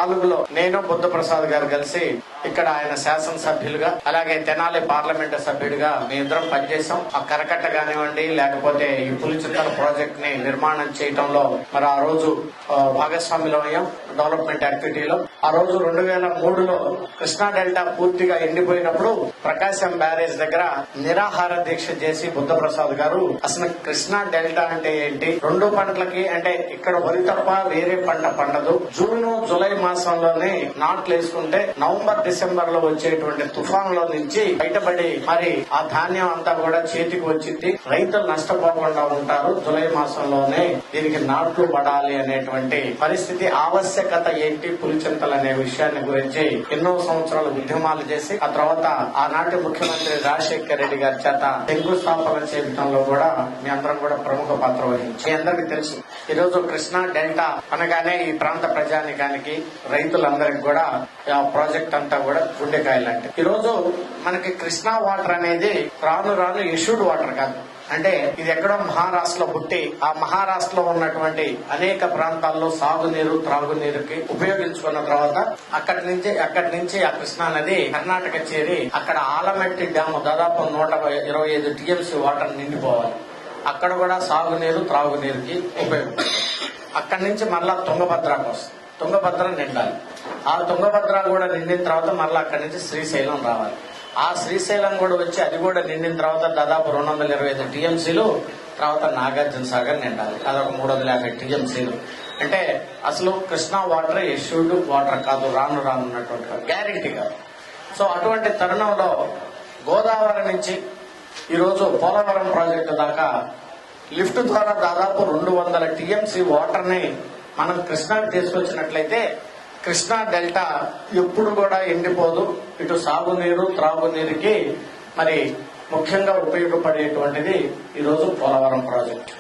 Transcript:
2004లో నేను బుద్ధప్రసాద్ గారు కలిసి ఇక్కడ ఆయన శాసనసభ్యులుగా అలాగే తెనాలి పార్లమెంటు సభ్యుడిగా మీ ఇద్దరం పనిచేసాం. ఆ కరకట్ట కానివ్వండి లేకపోతే ఈ పులిచింతల ప్రాజెక్ట్ ని నిర్మాణం చేయడంలో మరి ఆ రోజు భాగస్వామ్యులు అయ్యాం డెవలప్మెంట్ యాక్టివిటీలో. ఆ రోజు 2003లో కృష్ణా డెల్టా పూర్తిగా ఎండిపోయినప్పుడు ప్రకాశం బ్యారేజ్ దగ్గర నిరాహార దీక్ష చేసి బుద్ధప్రసాద్ గారు అసలు కృష్ణా డెల్టా అంటే ఏంటి, 2 పంటలకి అంటే ఇక్కడ వరి తప్ప వేరే పంట పండదు, జూన్ జూలై మాసంలోనే నాట్లు వేసుకుంటే నవంబర్ డిసెంబర్ లో వచ్చేటువంటి తుఫాన్ లో నుంచి బయటపడి మరి ఆ ధాన్యం అంతా కూడా చేతికి వచ్చింది, రైతులు నష్టపోకుండా ఉంటారు, జూలై మాసంలోనే దీనికి నాట్లు పడాలి అనేటువంటి పరిస్థితి. ఆవశ్యకత ఏంటి పులిచింతలు అనే విషయాన్ని గురించి ఎన్నో సంవత్సరాలు ఉద్యమాలు చేసి ఆ తర్వాత ఆనాటి ముఖ్యమంత్రి రాజశేఖర్ రెడ్డి గారి చేత శంకుస్థాపన చేయడంలో కూడా మీ అందరం కూడా ప్రముఖ పాత్ర వహించి అందరికీ తెలుసు. ఈ రోజు కృష్ణా డెల్టా అనగానే ఈ ప్రాంత ప్రజానికానికి రైతులందరికీ కూడా ఆ ప్రాజెక్ట్ అంతా కూడా గుండెకాయ లాంటి. ఈ రోజు మనకి కృష్ణా వాటర్ అనేది రాను రాను ఇష్యూడ్ వాటర్ కాదు, అంటే ఇది ఎక్కడో మహారాష్ట్రలో పుట్టి ఆ మహారాష్ట్రలో ఉన్నటువంటి అనేక ప్రాంతాల్లో సాగునీరు త్రాగునీరుకి ఉపయోగించుకున్న తర్వాత అక్కడి నుంచి ఆ కృష్ణా నది కర్ణాటక చేరి అక్కడ ఆలమట్టి డ్యాము దాదాపు 125 టీఎంసీ వాటర్ నిండిపోవాలి. అక్కడ కూడా సాగునీరు త్రాగునీరుకి ఉపయోగపడుతుంది. అక్కడి నుంచి మళ్ళా తుంగభద్రకు వస్తుంది, తుంగభద్ర నిండాలి. ఆ తుంగభద్ర కూడా నిండిన తర్వాత మళ్ళీ అక్కడి నుంచి శ్రీశైలం రావాలి. ఆ శ్రీశైలం కూడా వచ్చి అది కూడా నిండిన తర్వాత దాదాపు 225 టీఎంసీలు తర్వాత నాగార్జున సాగర్ నిండాలి, అదొక 350 టీఎంసీలు. అంటే అసలు కృష్ణా వాటర్ ఇష్యూడ్ వాటర్ కాదు, రాను రానున్నటువంటి గ్యారెంటీ కాదు. సో అటువంటి తరుణంలో గోదావరి నుంచి ఈరోజు పోలవరం ప్రాజెక్టు దాకా లిఫ్ట్ ద్వారా దాదాపు 200 టీఎంసీ వాటర్ ని మనం కృష్ణాకి తీసుకొచ్చినట్లయితే కృష్ణా డెల్టా ఎప్పుడు కూడా ఎండిపోదు. ఇటు సాగునీరు త్రాగునీరుకి మరి ముఖ్యంగా ఉపయోగపడేటువంటిది ఈరోజు పోలవరం ప్రాజెక్టు.